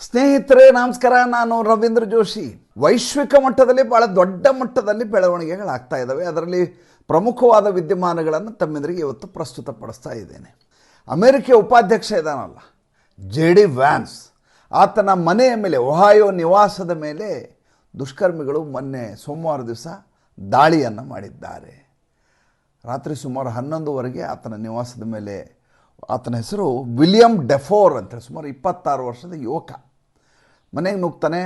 ಸ್ನೇಹಿತರೆ ನಮಸ್ಕಾರ. ನಾನು ರವೀಂದ್ರ ಜೋಶಿ. ವೈಶ್ವಿಕ ಮಟ್ಟದಲ್ಲಿ ಭಾಳ ದೊಡ್ಡ ಮಟ್ಟದಲ್ಲಿ ಬೆಳವಣಿಗೆಗಳಾಗ್ತಾ ಇದ್ದಾವೆ. ಅದರಲ್ಲಿ ಪ್ರಮುಖವಾದ ವಿದ್ಯಮಾನಗಳನ್ನು ತಮ್ಮೆದುರಿಗೆ ಇವತ್ತು ಪ್ರಸ್ತುತಪಡಿಸ್ತಾ ಇದ್ದೇನೆ. ಅಮೆರಿಕ ಉಪಾಧ್ಯಕ್ಷ ಇದ್ದಾನಲ್ಲ JD ವ್ಯಾನ್ಸ್, ಆತನ ಮನೆಯ ಮೇಲೆ, ಒಹಾಯೋ ನಿವಾಸದ ಮೇಲೆ ದುಷ್ಕರ್ಮಿಗಳು ಮೊನ್ನೆ ಸೋಮವಾರ ದಿವಸ ದಾಳಿಯನ್ನು ಮಾಡಿದ್ದಾರೆ. ರಾತ್ರಿ ಸುಮಾರು 11:00 ಆತನ ನಿವಾಸದ ಮೇಲೆ, ಆತನ ಹೆಸರು ವಿಲಿಯಂ ಡೆಫೋರ್ ಅಂತೇಳಿ, ಸುಮಾರು 26 ವರ್ಷದ ಯುವಕ ಮನೆಗೆ ನುಗ್ತಾನೆ.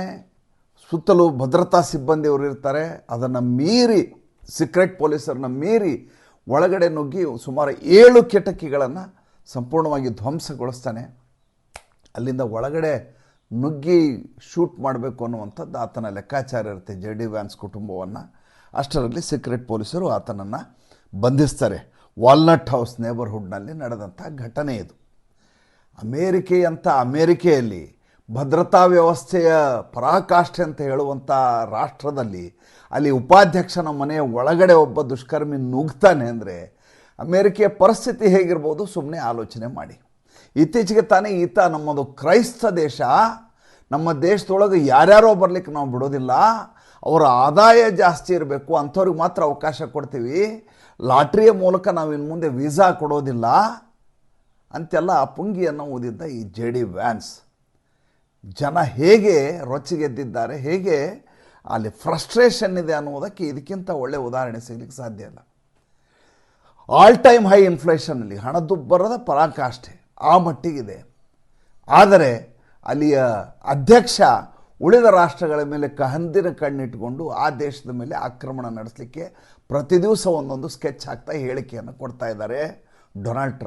ಸುತ್ತಲೂ ಭದ್ರತಾ ಸಿಬ್ಬಂದಿಯವರು ಇರ್ತಾರೆ. ಅದನ್ನು ಮೀರಿ, ಸೀಕ್ರೆಟ್ ಪೊಲೀಸರನ್ನ ಮೀರಿ ಒಳಗಡೆ ನುಗ್ಗಿ ಸುಮಾರು 7 ಕಿಟಕಿಗಳನ್ನು ಸಂಪೂರ್ಣವಾಗಿ ಧ್ವಂಸಗೊಳಿಸ್ತಾನೆ. ಅಲ್ಲಿಂದ ಒಳಗಡೆ ನುಗ್ಗಿ ಶೂಟ್ ಮಾಡಬೇಕು ಅನ್ನುವಂಥದ್ದು ಆತನ ಲೆಕ್ಕಾಚಾರ ಇರುತ್ತೆ JD ವ್ಯಾನ್ಸ್ ಕುಟುಂಬವನ್ನು. ಅಷ್ಟರಲ್ಲಿ ಸೀಕ್ರೆಟ್ ಪೊಲೀಸರು ಆತನನ್ನು ಬಂಧಿಸ್ತಾರೆ. ವಾಲ್ನಟ್ ಹೌಸ್ ನೇಬರ್ಹುಡ್ನಲ್ಲಿ ನಡೆದಂಥ ಘಟನೆ ಇದು. ಅಮೇರಿಕೆಯಲ್ಲಿ ಭದ್ರತಾ ವ್ಯವಸ್ಥೆಯ ಪರಾಕಾಷ್ಠೆ ಅಂತ ಹೇಳುವಂಥ ರಾಷ್ಟ್ರದಲ್ಲಿ, ಅಲ್ಲಿ ಉಪಾಧ್ಯಕ್ಷನ ಮನೆಯ ಒಳಗಡೆ ಒಬ್ಬ ದುಷ್ಕರ್ಮಿ ನುಗ್ತಾನೆ ಅಂದರೆ ಅಮೇರಿಕೆಯ ಪರಿಸ್ಥಿತಿ ಹೇಗಿರ್ಬೋದು ಸುಮ್ಮನೆ ಆಲೋಚನೆ ಮಾಡಿ. ಇತ್ತೀಚೆಗೆ ತಾನೇ ಈತ ನಮ್ಮದು ಕ್ರೈಸ್ತ ದೇಶ, ನಮ್ಮ ದೇಶದೊಳಗೆ ಯಾರ್ಯಾರೋ ಬರಲಿಕ್ಕೆ ನಾವು ಬಿಡೋದಿಲ್ಲ, ಅವರ ಆದಾಯ ಜಾಸ್ತಿ ಇರಬೇಕು, ಅಂಥವ್ರಿಗೆ ಮಾತ್ರ ಅವಕಾಶ ಕೊಡ್ತೀವಿ, ಲಾಟ್ರಿಯ ಮೂಲಕ ನಾವು ಇನ್ನು ಮುಂದೆ ವೀಸಾ ಕೊಡೋದಿಲ್ಲ ಅಂತೆಲ್ಲ ಪುಂಗಿಯನ್ನು ಓದಿದ್ದ ಈ JD ವ್ಯಾನ್ಸ್. ಜನ ಹೇಗೆ ರೊಚ್ಚಿಗೆದ್ದಿದ್ದಾರೆ, ಹೇಗೆ ಅಲ್ಲಿ ಫ್ರಸ್ಟ್ರೇಷನ್ ಇದೆ ಅನ್ನೋದಕ್ಕೆ ಇದಕ್ಕಿಂತ ಒಳ್ಳೆಯ ಉದಾಹರಣೆ ಸಿಗಲಿಕ್ಕೆ ಸಾಧ್ಯ ಇಲ್ಲ. ಆಲ್ ಟೈಮ್ ಹೈ ಇನ್ಫ್ಲೇಷನಲ್ಲಿ ಹಣದುಬ್ಬರದ ಪರಾಕಾಷ್ಠೆ ಆ ಮಟ್ಟಿಗಿದೆ. ಆದರೆ ಅಲ್ಲಿಯ ಅಧ್ಯಕ್ಷ ಉಳಿದ ರಾಷ್ಟ್ರಗಳ ಮೇಲೆ ಹಂದಿನ ಕಣ್ಣಿಟ್ಟುಕೊಂಡು ಆ ದೇಶದ ಮೇಲೆ ಆಕ್ರಮಣ ನಡೆಸಲಿಕ್ಕೆ ಪ್ರತಿ ದಿವಸ ಒಂದೊಂದು ಸ್ಕೆಚ್ ಹಾಕ್ತಾ ಹೇಳಿಕೆಯನ್ನು ಕೊಡ್ತಾ ಇದ್ದಾರೆ ಡೊನಾಲ್ಡ್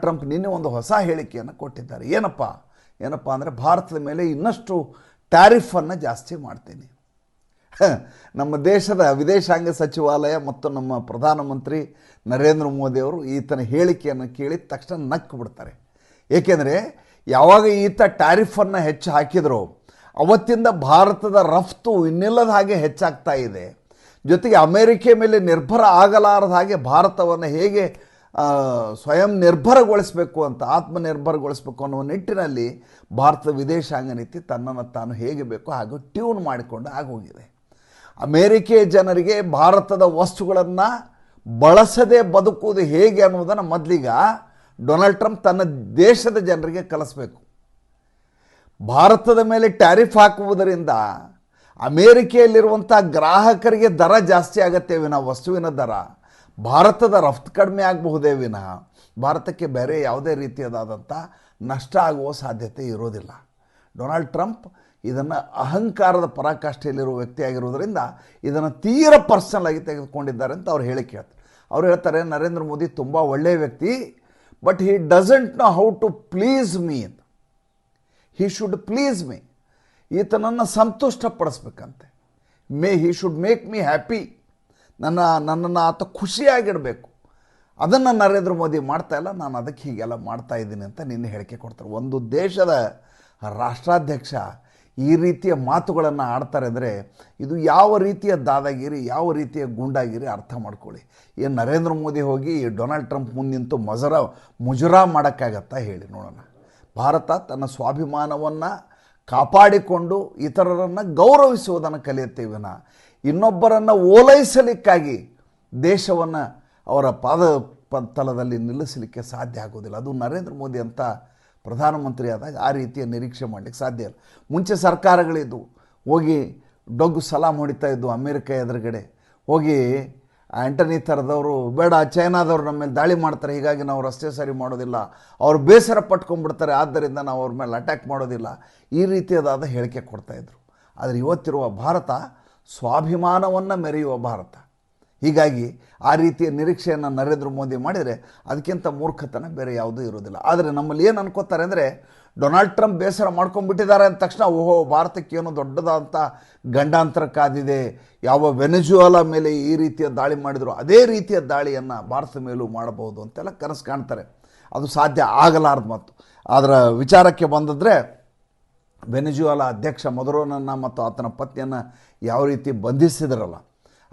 ಟ್ರಂಪ್ ನಿನ್ನೆ ಒಂದು ಹೊಸ ಹೇಳಿಕೆಯನ್ನು ಕೊಟ್ಟಿದ್ದಾರೆ. ಏನಪ್ಪ ಅಂದರೆ ಭಾರತದ ಮೇಲೆ ಇನ್ನಷ್ಟು ಟ್ಯಾರಿಫನ್ನು ಜಾಸ್ತಿ ಮಾಡ್ತೀನಿ. ನಮ್ಮ ದೇಶದ ವಿದೇಶಾಂಗ ಸಚಿವಾಲಯ ಮತ್ತು ನಮ್ಮ ಪ್ರಧಾನಮಂತ್ರಿ ನರೇಂದ್ರ ಮೋದಿಯವರು ಈತನ ಹೇಳಿಕೆಯನ್ನು ಕೇಳಿದ ತಕ್ಷಣ ನಕ್ಕು ಬಿಡ್ತಾರೆ. ಏಕೆಂದರೆ ಯಾವಾಗ ಈತ ಟ್ಯಾರಿಫನ್ನು ಹೆಚ್ಚು ಹಾಕಿದರೋ ಅವತ್ತಿಂದ ಭಾರತದ ರಫ್ತು ಇನ್ನಿಲ್ಲದ ಹಾಗೆ ಹೆಚ್ಚಾಗ್ತಾ ಇದೆ. ಜೊತೆಗೆ ಅಮೇರಿಕೆ ಮೇಲೆ ನಿರ್ಭರ ಆಗಲಾರದ ಹಾಗೆ ಭಾರತವನ್ನು ಹೇಗೆ ಸ್ವಯಂ ನಿರ್ಭರಗೊಳಿಸಬೇಕು ಅಂತ, ಆತ್ಮನಿರ್ಭರಗೊಳಿಸಬೇಕು ಅನ್ನುವ ನಿಟ್ಟಿನಲ್ಲಿ ಭಾರತದ ವಿದೇಶಾಂಗ ನೀತಿ ತನ್ನನ್ನು ತಾನು ಹೇಗೆ ಬೇಕೋ ಹಾಗೂ ಟ್ಯೂನ್ ಮಾಡಿಕೊಂಡು ಆಗೋಗಿದೆ. ಅಮೇರಿಕೆಯ ಜನರಿಗೆ ಭಾರತದ ವಸ್ತುಗಳನ್ನು ಬಳಸದೆ ಬದುಕುವುದು ಹೇಗೆ ಅನ್ನೋದನ್ನು ಮೊದಲಿಗ ಡೊನಾಲ್ಡ್ ಟ್ರಂಪ್ ತನ್ನ ದೇಶದ ಜನರಿಗೆ ಕಲಿಸಬೇಕು. ಭಾರತದ ಮೇಲೆ ಟ್ಯಾರಿಫ್ ಹಾಕುವುದರಿಂದ ಅಮೇರಿಕೆಯಲ್ಲಿರುವಂಥ ಗ್ರಾಹಕರಿಗೆ ದರ ಜಾಸ್ತಿ ಆಗತ್ತೆ ವಿನಃ, ವಸ್ತುವಿನ ದರ, ಭಾರತದ ರಫ್ತು ಕಡಿಮೆ ಆಗಬಹುದೇ ವಿನಃ ಭಾರತಕ್ಕೆ ಬೇರೆ ಯಾವುದೇ ರೀತಿಯಾದಂಥ ನಷ್ಟ ಆಗುವ ಸಾಧ್ಯತೆ ಇರೋದಿಲ್ಲ. ಡೊನಾಲ್ಡ್ ಟ್ರಂಪ್ ಇದನ್ನು ಅಹಂಕಾರದ ಪರಾಕಾಷ್ಠೆಯಲ್ಲಿರುವ ವ್ಯಕ್ತಿಯಾಗಿರುವುದರಿಂದ ಇದನ್ನು ತೀರ ಪರ್ಸನಲ್ ಆಗಿ ತೆಗೆದುಕೊಂಡಿದ್ದಾರೆ ಅಂತ ಅವ್ರು ಹೇಳ್ತಾರೆ. ನರೇಂದ್ರ ಮೋದಿ ತುಂಬ ಒಳ್ಳೆಯ ವ್ಯಕ್ತಿ, but he doesn't know how to please me ಅಂತ. ಹಿ ಶುಡ್ ಪ್ಲೀಸ್ ಮೀ, ಈತನನ್ನು ಸಂತುಷ್ಟಪಡಿಸ್ಬೇಕಂತೆ. He should make me happy, ನನ್ನನ್ನು ಆತ ಖುಷಿಯಾಗಿಡಬೇಕು. ಅದನ್ನು ನರೇಂದ್ರ ಮೋದಿ ಮಾಡ್ತಾಯಿಲ್ಲ, ನಾನು ಅದಕ್ಕೆ ಹೀಗೆಲ್ಲ ಮಾಡ್ತಾಯಿದ್ದೀನಿ ಅಂತ ನಿನ್ನೆ ಹೇಳಿಕೆ ಕೊಡ್ತಾರೆ. ಒಂದು ದೇಶದ ರಾಷ್ಟ್ರಾಧ್ಯಕ್ಷ ಈ ರೀತಿಯ ಮಾತುಗಳನ್ನು ಆಡ್ತಾರೆ ಅಂದರೆ ಇದು ಯಾವ ರೀತಿಯ ದಾದಾಗಿರಿ, ಯಾವ ರೀತಿಯ ಗೂಂಡಾಗಿರಿ ಅರ್ಥ ಮಾಡ್ಕೊಳ್ಳಿ. ಏನು ನರೇಂದ್ರ ಮೋದಿ ಹೋಗಿ ಡೊನಾಲ್ಡ್ ಟ್ರಂಪ್ ಮುಂದೆ ನಿಂತು ಮುಜುರಾ ಮಾಡೋಕ್ಕಾಗತ್ತಾ ಹೇಳಿ ನೋಡೋಣ. ಭಾರತ ತನ್ನ ಸ್ವಾಭಿಮಾನವನ್ನು ಕಾಪಾಡಿಕೊಂಡು ಇತರರನ್ನು ಗೌರವಿಸುವುದನ್ನು ಕಲಿಯುತ್ತೇವೆ. ಇನ್ನೊಬ್ಬರನ್ನು ಓಲೈಸಲಿಕ್ಕಾಗಿ ದೇಶವನ್ನು ಅವರ ತಲದಲ್ಲಿ ನಿಲ್ಲಿಸಲಿಕ್ಕೆ ಸಾಧ್ಯ ಆಗೋದಿಲ್ಲ. ಅದು ನರೇಂದ್ರ ಮೋದಿ ಅಂತ ಪ್ರಧಾನಮಂತ್ರಿ ಆದಾಗ ಆ ರೀತಿಯ ನಿರೀಕ್ಷೆ ಮಾಡಲಿಕ್ಕೆ ಸಾಧ್ಯ ಇಲ್ಲ. ಮುಂಚೆ ಸರ್ಕಾರಗಳಿದ್ದು ಹೋಗಿ ಡೊಗ್ಗು ಸಲಾಮ್ ಹೊಡಿತಾ ಇದ್ದು ಅಮೇರಿಕ ಎದುರುಗಡೆ ಹೋಗಿ ಆ್ಯಂಟನಿ ಥರದವರು, ಬೇಡ ಚೈನಾದವ್ರು ನಮ್ಮ ಮೇಲೆ ದಾಳಿ ಮಾಡ್ತಾರೆ, ಹೀಗಾಗಿ ನಾವು ರಸ್ತೆ ಸರಿ ಮಾಡೋದಿಲ್ಲ, ಅವ್ರು ಬೇಸರ ಪಟ್ಕೊಂಡ್ಬಿಡ್ತಾರೆ, ಆದ್ದರಿಂದ ನಾವು ಅವ್ರ ಮೇಲೆ ಅಟ್ಯಾಕ್ ಮಾಡೋದಿಲ್ಲ, ಈ ರೀತಿಯಾದ ಹೇಳಿಕೆ ಕೊಡ್ತಾಯಿದ್ರು. ಆದರೆ ಇವತ್ತಿರುವ ಭಾರತ ಸ್ವಾಭಿಮಾನವನ್ನು ಮೆರೆಯುವ ಭಾರತ. ಹೀಗಾಗಿ ಆ ರೀತಿಯ ನಿರೀಕ್ಷೆಯನ್ನು ನರೇಂದ್ರ ಮೋದಿ ಮಾಡಿದರೆ ಅದಕ್ಕಿಂತ ಮೂರ್ಖತನ ಬೇರೆ ಯಾವುದೂ ಇರೋದಿಲ್ಲ. ಆದರೆ ನಮ್ಮಲ್ಲಿ ಏನು ಅನ್ಕೋತಾರೆ ಅಂದರೆ, ಡೊನಾಲ್ಡ್ ಟ್ರಂಪ್ ಬೇಸರ ಮಾಡ್ಕೊಂಡ್ಬಿಟ್ಟಿದ್ದಾರೆ ಅಂದ ತಕ್ಷಣ ಭಾರತಕ್ಕೆ ಏನೋ ದೊಡ್ಡದಾದಂಥ ಗಂಡಾಂತರ ಕಾದಿದೆ, ಯಾವ ವೆನೆಜುವೆಲಾ ಮೇಲೆ ಈ ರೀತಿಯ ದಾಳಿ ಮಾಡಿದ್ರು ಅದೇ ರೀತಿಯ ದಾಳಿಯನ್ನು ಭಾರತದ ಮೇಲೂ ಮಾಡಬಹುದು ಅಂತೆಲ್ಲ ಕನಸು ಕಾಣ್ತಾರೆ. ಅದು ಸಾಧ್ಯ ಆಗಲಾರ್ದು ಮಾತು. ಅದರ ವಿಚಾರಕ್ಕೆ ಬಂದಿದ್ರೆ, ವೆನೆಜುವೆಲಾ ಅಧ್ಯಕ್ಷ ಮದುರೋನನ್ನು ಮತ್ತು ಆತನ ಪತ್ನಿಯನ್ನು ಯಾವ ರೀತಿ ಬಂಧಿಸಿದ್ರಲ್ಲ,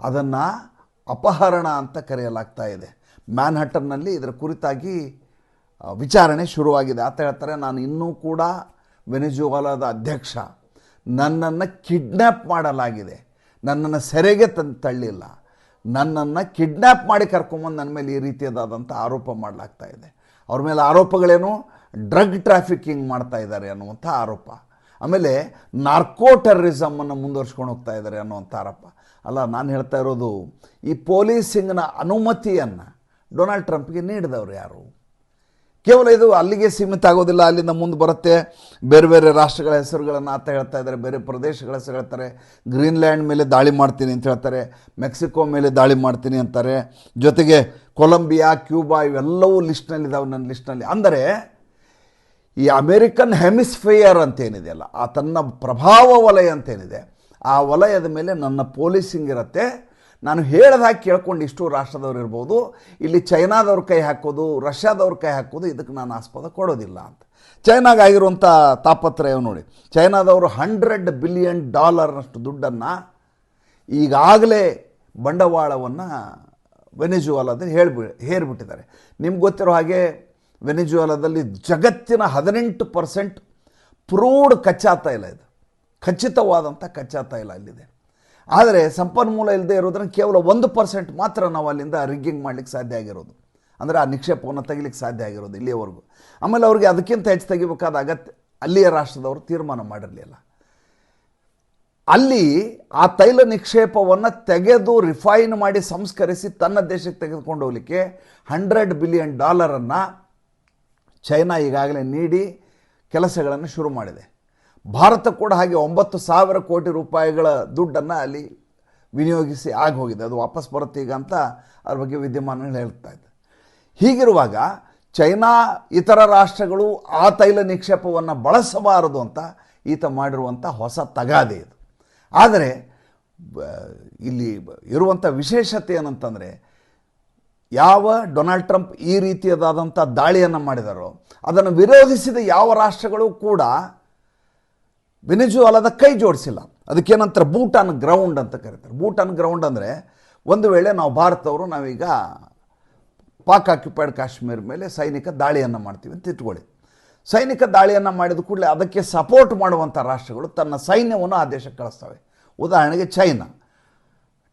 ಅದನ್ನು ಅಪಹರಣ ಅಂತ ಕರೆಯಲಾಗ್ತಾ ಇದೆ. ಮ್ಯಾನ್ಹಟ್ಟನ್ನಲ್ಲಿ ಇದರ ಕುರಿತಾಗಿ ವಿಚಾರಣೆ ಶುರುವಾಗಿದೆ. ಆತ ಹೇಳ್ತಾರೆ, ನಾನು ಇನ್ನೂ ಕೂಡ ವೆನೆಜುವಾಲಾದ ಅಧ್ಯಕ್ಷ, ನನ್ನನ್ನು ಕಿಡ್ನ್ಯಾಪ್ ಮಾಡಲಾಗಿದೆ, ನನ್ನನ್ನು ಸೆರೆಗೆ ತಳ್ಳಿಲ್ಲ, ನನ್ನನ್ನು ಕಿಡ್ನ್ಯಾಪ್ ಮಾಡಿ ಕರ್ಕೊಂಬಂದು ನನ್ನ ಮೇಲೆ ಈ ರೀತಿಯಾದಂಥ ಆರೋಪ ಮಾಡಲಾಗ್ತಾ ಇದೆ. ಅವ್ರ ಮೇಲೆ ಆರೋಪಗಳೇನು, ಡ್ರಗ್ ಟ್ರಾಫಿಕಿಂಗ್ ಮಾಡ್ತಾ ಇದ್ದಾರೆ ಅನ್ನುವಂಥ ಆರೋಪ, ಆಮೇಲೆ ನಾರ್ಕೋ ಟೆರರಿಸಮನ್ನು ಮುಂದುವರ್ಸ್ಕೊಂಡು ಹೋಗ್ತಾ ಇದ್ದಾರೆ ಅನ್ನುವಂಥ ಆರೋಪ. ಅಲ್ಲ, ನಾನು ಹೇಳ್ತಾ ಇರೋದು, ಈ ಪೊಲೀಸಿಂಗ್ನ ಅನುಮತಿಯನ್ನು ಡೊನಾಲ್ಡ್ ಟ್ರಂಪ್ಗೆ ನೀಡಿದವರು ಯಾರು? ಕೇವಲ ಇದು ಅಲ್ಲಿಗೆ ಸೀಮಿತ ಆಗೋದಿಲ್ಲ, ಅಲ್ಲಿಂದ ಮುಂದೆ ಬರುತ್ತೆ. ಬೇರೆ ಬೇರೆ ರಾಷ್ಟ್ರಗಳ ಹೆಸರುಗಳನ್ನು ಆತ ಹೇಳ್ತಾ ಇದ್ದಾರೆ, ಬೇರೆ ಪ್ರದೇಶಗಳ ಹೆಸರು ಹೇಳ್ತಾರೆ. ಗ್ರೀನ್ಲ್ಯಾಂಡ್ ಮೇಲೆ ದಾಳಿ ಮಾಡ್ತೀನಿ ಅಂತ ಹೇಳ್ತಾರೆ, ಮೆಕ್ಸಿಕೋ ಮೇಲೆ ದಾಳಿ ಮಾಡ್ತೀನಿ ಅಂತಾರೆ, ಜೊತೆಗೆ ಕೊಲಂಬಿಯಾ, ಕ್ಯೂಬಾ ಇವೆಲ್ಲವೂ ಲಿಸ್ಟ್ನಲ್ಲಿದ್ದಾವೆ ನನ್ನ ಲಿಸ್ಟ್ನಲ್ಲಿ. ಅಂದರೆ ಈ ಅಮೇರಿಕನ್ ಹೆಮಿಸ್ಫಿಯರ್ ಅಂತೇನಿದೆಯಲ್ಲ, ಆ ತನ್ನ ಪ್ರಭಾವ ವಲಯ ಅಂತೇನಿದೆ, ಆ ವಲಯದ ಮೇಲೆ ನನ್ನ ಪೊಲೀಸಿಂಗ್ ಇರುತ್ತೆ. ನಾನು ಹೇಳ್ದಾಗಿ ಕೇಳ್ಕೊಂಡು ಇಷ್ಟು ರಾಷ್ಟ್ರದವ್ರು ಇರ್ಬೋದು, ಇಲ್ಲಿ ಚೈನಾದವ್ರ ಕೈ ಹಾಕೋದು, ರಷ್ಯಾದವ್ರ ಕೈ ಹಾಕೋದು ಇದಕ್ಕೆ ನಾನು ಆಸ್ಪದ ಕೊಡೋದಿಲ್ಲ ಅಂತ. ಚೈನಾಗಾಗಿರುವಂಥ ತಾಪತ್ರಯ ನೋಡಿ, ಚೈನಾದವರು $100 ಬಿಲಿಯನ್ ದುಡ್ಡನ್ನು ಈಗಾಗಲೇ ಬಂಡವಾಳವನ್ನು ವೆನೆಜುವಾಲಾದಲ್ಲಿ ಹೇರಿಬಿಟ್ಟಿದ್ದಾರೆ. ನಿಮ್ಗೆ ಗೊತ್ತಿರೋ ಹಾಗೆ ವೆನೆಜುವಾಲಾದಲ್ಲಿ ಜಗತ್ತಿನ 18% ಪ್ರೂವ್ಡ್ ಕಚ್ಚಾ ತೈಲ ಇದೆ, ಖಚಿತವಾದಂಥ ಕಚ್ಚಾ ತೈಲ ಅಲ್ಲಿದೆ. ಆದರೆ ಸಂಪನ್ಮೂಲ ಇಲ್ಲದೆ ಇರೋದ್ರಿಂದ ಕೇವಲ 1% ಮಾತ್ರ ನಾವು ಅಲ್ಲಿಂದ ರಿಗ್ಗಿಂಗ್ ಮಾಡಲಿಕ್ಕೆ ಸಾಧ್ಯ ಆಗಿರೋದು, ಅಂದರೆ ಆ ನಿಕ್ಷೇಪವನ್ನು ತೆಗಿಲಿಕ್ಕೆ ಸಾಧ್ಯ ಆಗಿರೋದು ಇಲ್ಲಿಯವರೆಗೂ. ಆಮೇಲೆ ಅವ್ರಿಗೆ ಅದಕ್ಕಿಂತ ಹೆಚ್ಚು ತೆಗಿಬೇಕಾದ ಅಗತ್ಯ ಅಲ್ಲಿಯ ರಾಷ್ಟ್ರದವರು ತೀರ್ಮಾನ ಮಾಡಿರಲಿಲ್ಲ. ಅಲ್ಲಿ ಆ ತೈಲ ನಿಕ್ಷೇಪವನ್ನು ತೆಗೆದು ರಿಫೈನ್ ಮಾಡಿ ಸಂಸ್ಕರಿಸಿ ತನ್ನ ದೇಶಕ್ಕೆ ತೆಗೆದುಕೊಂಡು ಹೋಗಲಿಕ್ಕೆ $100 ಬಿಲಿಯನ್ ಚೈನಾ ಈಗಾಗಲೇ ನೀಡಿ ಕೆಲಸಗಳನ್ನು ಶುರು ಮಾಡಿದೆ. ಭಾರತ ಕೂಡ ಹಾಗೆ 9,000 ಕೋಟಿ ರೂಪಾಯಿಗಳ ದುಡ್ಡನ್ನು ಅಲ್ಲಿ ವಿನಿಯೋಗಿಸಿ ಆಗೋಗಿದೆ, ಅದು ವಾಪಸ್ ಬರುತ್ತೆ ಈಗ ಅಂತ ಅದ್ರ ಬಗ್ಗೆ ವಿದ್ಯಮಾನಗಳು ಹೇಳ್ತಾ ಇದ್ದೆ. ಹೀಗಿರುವಾಗ ಚೈನಾ ಇತರ ರಾಷ್ಟ್ರಗಳು ಆ ತೈಲ ನಿಕ್ಷೇಪವನ್ನು ಬಳಸಬಾರದು ಅಂತ ಈತ ಮಾಡಿರುವಂಥ ಹೊಸ ತಗಾದೆ ಇದು. ಆದರೆ ಇಲ್ಲಿ ಇರುವಂಥ ವಿಶೇಷತೆ ಏನಂತಂದರೆ, ಯಾವ ಡೊನಾಲ್ಡ್ ಟ್ರಂಪ್ ಈ ರೀತಿಯಾದಂಥ ದಾಳಿಯನ್ನು ಮಾಡಿದಾರೋ ಅದನ್ನು ವಿರೋಧಿಸಿದ ಯಾವ ರಾಷ್ಟ್ರಗಳು ಕೂಡ ವೆನೆಜುವಾಲಾದ ಕೈ ಜೋಡಿಸಿಲ್ಲ. ಅದಕ್ಕೇನಂತಾರೆ, ಬೂಟ್ ಆನ್ ಗ್ರೌಂಡ್ ಅಂತ ಕರೀತಾರೆ. ಬೂಟ್ ಆನ್ ಗ್ರೌಂಡ್ ಅಂದರೆ, ಒಂದು ವೇಳೆ ನಾವು ಭಾರತವರು ನಾವೀಗ ಪಾಕ್ ಆಕ್ಯುಪೈಡ್ ಕಾಶ್ಮೀರ ಮೇಲೆ ಸೈನಿಕ ದಾಳಿಯನ್ನು ಮಾಡ್ತೀವಿ ಅಂತ ಇಟ್ಕೊಳ್ಳಿ. ಸೈನಿಕ ದಾಳಿಯನ್ನು ಮಾಡಿದ ಕೂಡಲೇ ಅದಕ್ಕೆ ಸಪೋರ್ಟ್ ಮಾಡುವಂಥ ರಾಷ್ಟ್ರಗಳು ತನ್ನ ಸೈನ್ಯವನ್ನು ಆ ದೇಶಕ್ಕೆ ಕಳಿಸ್ತವೆ. ಉದಾಹರಣೆಗೆ ಚೈನಾ,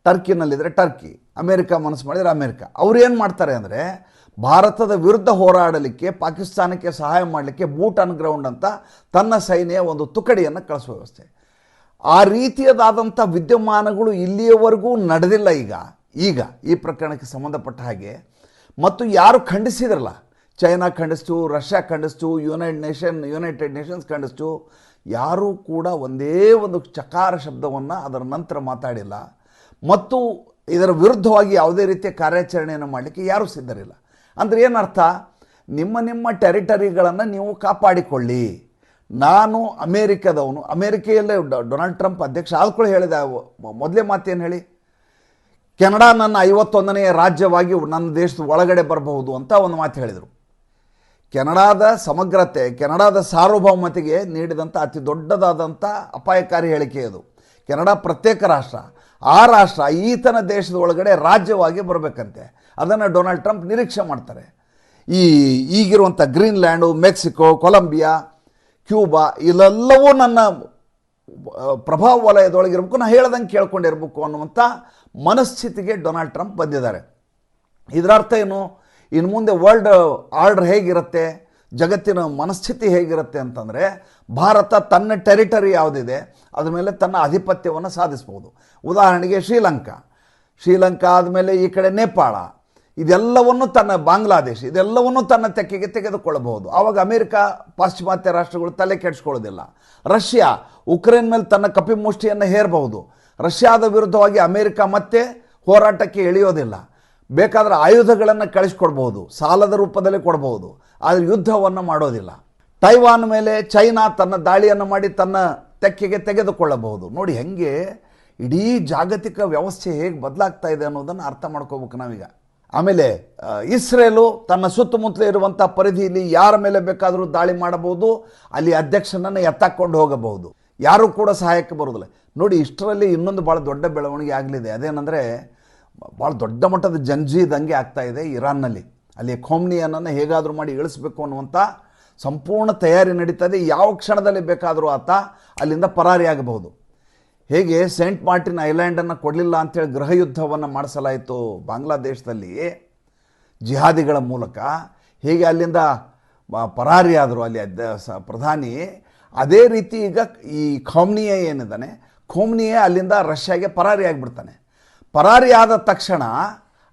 ಟರ್ಕಿನಲ್ಲಿದ್ದರೆ ಟರ್ಕಿ, ಅಮೇರಿಕ ಮನಸ್ಸು ಮಾಡಿದರೆ ಅಮೇರಿಕ. ಅವ್ರು ಏನು ಮಾಡ್ತಾರೆ ಅಂದರೆ, ಭಾರತದ ವಿರುದ್ಧ ಹೋರಾಡಲಿಕ್ಕೆ ಪಾಕಿಸ್ತಾನಕ್ಕೆ ಸಹಾಯ ಮಾಡಲಿಕ್ಕೆ ಬೂಟ್ ಆನ್ ಗ್ರೌಂಡ್ ಅಂತ ತನ್ನ ಸೈನ್ಯ ಒಂದು ತುಕಡಿಯನ್ನು ಕಳಿಸುವ ವ್ಯವಸ್ಥೆ. ಆ ರೀತಿಯದಾದಂಥ ವಿದ್ಯಮಾನಗಳು ಇಲ್ಲಿಯವರೆಗೂ ನಡೆದಿಲ್ಲ. ಈಗ ಈ ಪ್ರಕರಣಕ್ಕೆ ಸಂಬಂಧಪಟ್ಟ ಹಾಗೆ ಮತ್ತು ಯಾರು ಖಂಡಿಸಿದ್ರಲ್ಲ, ಚೈನಾ ಖಂಡಿಸ್ತು, ರಷ್ಯಾ ಖಂಡಿಸ್ತು, ಯುನೈಟೆಡ್ ನೇಷನ್ಸ್ ಖಂಡಿಸ್ತು, ಯಾರೂ ಕೂಡ ಒಂದೇ ಒಂದು ಚಕಾರ ಶಬ್ದವನ್ನು ಅದರ ನಂತರ ಮಾತಾಡಿಲ್ಲ. ಮತ್ತು ಇದರ ವಿರುದ್ಧವಾಗಿ ಯಾವುದೇ ರೀತಿಯ ಕಾರ್ಯಾಚರಣೆಯನ್ನು ಮಾಡಲಿಕ್ಕೆ ಯಾರೂ ಸಿದ್ಧರಿಲ್ಲ. ಅಂದರೆ ಏನರ್ಥ, ನಿಮ್ಮ ಟೆರಿಟರಿಗಳನ್ನು ನೀವು ಕಾಪಾಡಿಕೊಳ್ಳಿ. ನಾನು ಅಮೇರಿಕದವನು, ಅಮೇರಿಕೆಯಲ್ಲೇ ಡೊನಾಲ್ಡ್ ಟ್ರಂಪ್ ಅಧ್ಯಕ್ಷ ಆದ್ಕೊಳ್ಳಿ ಹೇಳಿದ ಮೊದಲೇ ಮಾತೇನು ಹೇಳಿ, ಕೆನಡಾ ನನ್ನ 51ನೇ ರಾಜ್ಯವಾಗಿ ನನ್ನ ದೇಶದ ಒಳಗಡೆ ಬರಬಹುದು ಅಂತ ಒಂದು ಮಾತು ಹೇಳಿದರು. ಕೆನಡಾದ ಸಮಗ್ರತೆ, ಕೆನಡಾದ ಸಾರ್ವಭೌಮತೆಗೆ ನೀಡಿದಂಥ ಅತಿ ದೊಡ್ಡದಾದಂಥ ಅಪಾಯಕಾರಿ ಹೇಳಿಕೆ ಅದು. ಕೆನಡಾ ಪ್ರತ್ಯೇಕ ರಾಷ್ಟ್ರ, ಆ ರಾಷ್ಟ್ರ ಈತನ ದೇಶದ ಒಳಗಡೆ ರಾಜ್ಯವಾಗಿ ಬರಬೇಕಂತೆ. ಅದನ್ನು ಡೊನಾಲ್ಡ್ ಟ್ರಂಪ್ ನಿರೀಕ್ಷೆ ಮಾಡ್ತಾರೆ. ಈಗಿರುವಂಥ ಗ್ರೀನ್ಲ್ಯಾಂಡು, ಮೆಕ್ಸಿಕೋ, ಕೊಲಂಬಿಯಾ, ಕ್ಯೂಬಾ ಇಲ್ಲೆಲ್ಲವೂ ನನ್ನ ಪ್ರಭಾವ ವಲಯದೊಳಗಿರ್ಬೇಕು, ನಾನು ಹೇಳ್ದಂಗೆ ಕೇಳ್ಕೊಂಡಿರ್ಬೇಕು ಅನ್ನುವಂಥ ಮನಸ್ಥಿತಿಗೆ ಡೊನಾಲ್ಡ್ ಟ್ರಂಪ್ ಬಂದಿದ್ದಾರೆ. ಇದರ ಅರ್ಥ ಏನು, ಇನ್ನು ಮುಂದೆ ವರ್ಲ್ಡ್ ಆರ್ಡರ್ ಹೇಗಿರುತ್ತೆ, ಜಗತ್ತಿನ ಮನಸ್ಥಿತಿ ಹೇಗಿರುತ್ತೆ ಅಂತಂದರೆ, ಭಾರತ ತನ್ನ ಟೆರಿಟರಿ ಯಾವುದಿದೆ ಅದ್ರ ಮೇಲೆ ತನ್ನ ಆಧಿಪತ್ಯವನ್ನು ಸಾಧಿಸ್ಬೋದು. ಉದಾಹರಣೆಗೆ ಶ್ರೀಲಂಕಾ ಆದಮೇಲೆ ಈ ಕಡೆ ನೇಪಾಳ, ಇದೆಲ್ಲವನ್ನು ತನ್ನ ಬಾಂಗ್ಲಾದೇಶ, ಇದೆಲ್ಲವನ್ನು ತನ್ನ ತೆಕ್ಕೆಗೆ ತೆಗೆದುಕೊಳ್ಳಬಹುದು. ಆವಾಗ ಅಮೇರಿಕ, ಪಾಶ್ಚಿಮಾತ್ಯ ರಾಷ್ಟ್ರಗಳು ತಲೆ ಕೆಡಿಸ್ಕೊಳ್ಳೋದಿಲ್ಲ. ರಷ್ಯಾ ಉಕ್ರೇನ್ ಮೇಲೆ ತನ್ನ ಕಪಿಮುಷ್ಟಿಯನ್ನು ಹೇರಬಹುದು. ರಷ್ಯಾದ ವಿರುದ್ಧವಾಗಿ ಅಮೇರಿಕ ಮತ್ತೆ ಹೋರಾಟಕ್ಕೆ ಇಳಿಯೋದಿಲ್ಲ. ಬೇಕಾದರೆ ಆಯುಧಗಳನ್ನು ಕಳಿಸ್ಕೊಡ್ಬೋದು, ಸಾಲದ ರೂಪದಲ್ಲಿ ಕೊಡ್ಬೋದು, ಆದರೆ ಯುದ್ಧವನ್ನು ಮಾಡೋದಿಲ್ಲ. ತೈವಾನ್ ಮೇಲೆ ಚೈನಾ ತನ್ನ ದಾಳಿಯನ್ನು ಮಾಡಿ ತನ್ನ ತೆಕ್ಕೆಗೆ ತೆಗೆದುಕೊಳ್ಳಬಹುದು. ನೋಡಿ ಹೆಂಗೆ ಇಡೀ ಜಾಗತಿಕ ವ್ಯವಸ್ಥೆ ಹೇಗೆ ಬದಲಾಗ್ತಾ ಇದೆ ಅನ್ನೋದನ್ನು ಅರ್ಥ ಮಾಡ್ಕೋಬೇಕು ನಾವೀಗ. ಆಮೇಲೆ ಇಸ್ರೇಲು ತನ್ನ ಸುತ್ತಮುತ್ತಲೇ ಇರುವಂಥ ಪರಿಧಿಯಲ್ಲಿ ಯಾರ ಮೇಲೆ ಬೇಕಾದರೂ ದಾಳಿ ಮಾಡಬಹುದು, ಅಲ್ಲಿ ಅಧ್ಯಕ್ಷನನ್ನು ಎತ್ತಾಕೊಂಡು ಹೋಗಬಹುದು, ಯಾರೂ ಕೂಡ ಸಹಾಯಕ್ಕೆ ಬರೋದಿಲ್ಲ. ನೋಡಿ ಇಷ್ಟರಲ್ಲಿ ಇನ್ನೊಂದು ಭಾಳ ದೊಡ್ಡ ಬೆಳವಣಿಗೆ ಆಗಲಿದೆ. ಅದೇನೆಂದರೆ, ಭಾಳ ದೊಡ್ಡ ಮಟ್ಟದ ಜಂಜಿ ದಂಗೆ ಆಗ್ತಾ ಇದೆ ಇರಾನ್ನಲ್ಲಿ. ಅಲ್ಲಿ ಖೋಮ್ನಿಯನನ್ನು ಹೇಗಾದರೂ ಮಾಡಿ ಇಳಿಸಬೇಕು ಅನ್ನುವಂಥ ಸಂಪೂರ್ಣ ತಯಾರಿ ನಡೀತದೆ. ಯಾವ ಕ್ಷಣದಲ್ಲಿ ಬೇಕಾದರೂ ಆತ ಅಲ್ಲಿಂದ ಪರಾರಿಯಾಗಬಹುದು. ಹೇಗೆ ಸೇಂಟ್ ಮಾರ್ಟಿನ್ ಐಲ್ಯಾಂಡನ್ನು ಕೊಡಲಿಲ್ಲ ಅಂಥೇಳಿ ಗೃಹ ಯುದ್ಧವನ್ನು ಮಾಡಿಸಲಾಯಿತು ಬಾಂಗ್ಲಾದೇಶದಲ್ಲಿ ಜಿಹಾದಿಗಳ ಮೂಲಕ, ಹೇಗೆ ಅಲ್ಲಿಂದ ಪರಾರಿಯಾದರು ಅಲ್ಲಿ ಪ್ರಧಾನಿ, ಅದೇ ರೀತಿ ಈಗ ಈ ಖೋಮ್ನಿಯೇ ಏನಿದ್ದಾನೆ, ಖೋಮ್ನಿಯೇ ಅಲ್ಲಿಂದ ರಷ್ಯಾಗೆ ಪರಾರಿಯಾಗಿಬಿಡ್ತಾನೆ. ಪರಾರಿಯಾದ ತಕ್ಷಣ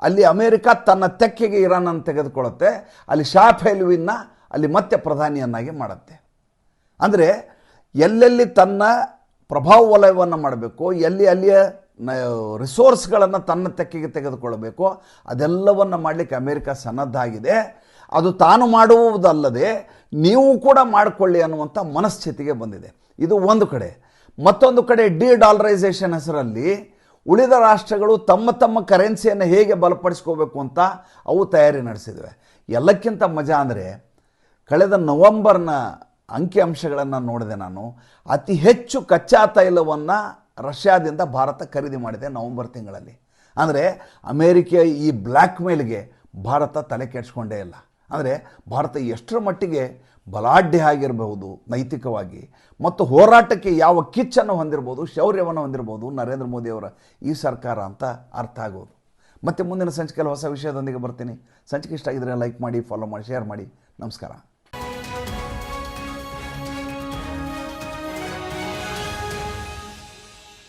ಅಲ್ಲಿ ಅಮೇರಿಕ ತನ್ನ ತೆಕ್ಕೆಗೆ ಇರಾನನ್ನು ತೆಗೆದುಕೊಳ್ಳುತ್ತೆ, ಅಲ್ಲಿ ಶಾ ಪಹಲ್ವಿನ ಅಲ್ಲಿ ಮತ್ತೆ ಪ್ರಧಾನಿಯನ್ನಾಗಿ ಮಾಡುತ್ತೆ. ಅಂದರೆ ಎಲ್ಲೆಲ್ಲಿ ತನ್ನ ಪ್ರಭಾವ ವಲಯವನ್ನು ಮಾಡಬೇಕು, ಅಲ್ಲಿಯ ರಿಸೋರ್ಸ್ಗಳನ್ನು ತನ್ನ ತೆಕ್ಕೆಗೆ ತೆಗೆದುಕೊಳ್ಳಬೇಕು, ಅದೆಲ್ಲವನ್ನು ಮಾಡಲಿಕ್ಕೆ ಅಮೇರಿಕ ಸನ್ನದ್ಧ ಆಗಿದೆ. ಅದು ತಾನು ಮಾಡುವುದಲ್ಲದೆ ನೀವು ಕೂಡ ಮಾಡಿಕೊಳ್ಳಿ ಅನ್ನುವಂಥ ಮನಸ್ಥಿತಿಗೆ ಬಂದಿದೆ. ಇದು ಒಂದು ಕಡೆ. ಮತ್ತೊಂದು ಕಡೆ ಡಿ-ಡಾಲರೈಸೇಷನ್ ಹೆಸರಲ್ಲಿ ಉಳಿದ ರಾಷ್ಟ್ರಗಳು ತಮ್ಮ ತಮ್ಮ ಕರೆನ್ಸಿಯನ್ನು ಹೇಗೆ ಬಲಪಡಿಸ್ಕೋಬೇಕು ಅಂತ ಅವು ತಯಾರಿ ನಡೆಸಿದ್ವೆ. ಎಲ್ಲಕ್ಕಿಂತ ಮಜಾ ಅಂದರೆ ಕಳೆದ ನವೆಂಬರ್ನ ಅಂಕಿಅಂಶಗಳನ್ನು ನೋಡಿದೆ ನಾನು. ಅತಿ ಹೆಚ್ಚು ಕಚ್ಚಾ ತೈಲವನ್ನು ರಷ್ಯಾದಿಂದ ಭಾರತ ಖರೀದಿ ಮಾಡಿದೆ ನವೆಂಬರ್ ತಿಂಗಳಲ್ಲಿ. ಅಂದರೆ ಅಮೇರಿಕೆಯ ಈ ಬ್ಲ್ಯಾಕ್ ಮೇಲ್ಗೆ ಭಾರತ ತಲೆ ಕೆಡಿಸ್ಕೊಂಡೇ ಇಲ್ಲ. ಅಂದರೆ ಭಾರತ ಎಷ್ಟರ ಮಟ್ಟಿಗೆ ಬಲಾಢ್ಯ ಆಗಿರಬಹುದು ನೈತಿಕವಾಗಿ, ಮತ್ತು ಹೋರಾಟಕ್ಕೆ ಯಾವ ಕಿಚ್ಚನ್ನು ಹೊಂದಿರ್ಬೋದು, ಶೌರ್ಯವನ್ನು ಹೊಂದಿರ್ಬೋದು ನರೇಂದ್ರ ಮೋದಿಯವರ ಈ ಸರ್ಕಾರ ಅಂತ ಅರ್ಥ ಆಗೋದು. ಮತ್ತು ಮುಂದಿನ ಸಂಚಿಕೆಯಲ್ಲಿ ಹೊಸ ವಿಷಯದೊಂದಿಗೆ ಬರ್ತೀನಿ. ಸಂಚಿಕೆ ಇಷ್ಟ ಆಗಿದ್ರೆ ಲೈಕ್ ಮಾಡಿ, ಫಾಲೋ ಮಾಡಿ, ಶೇರ್ ಮಾಡಿ. ನಮಸ್ಕಾರ.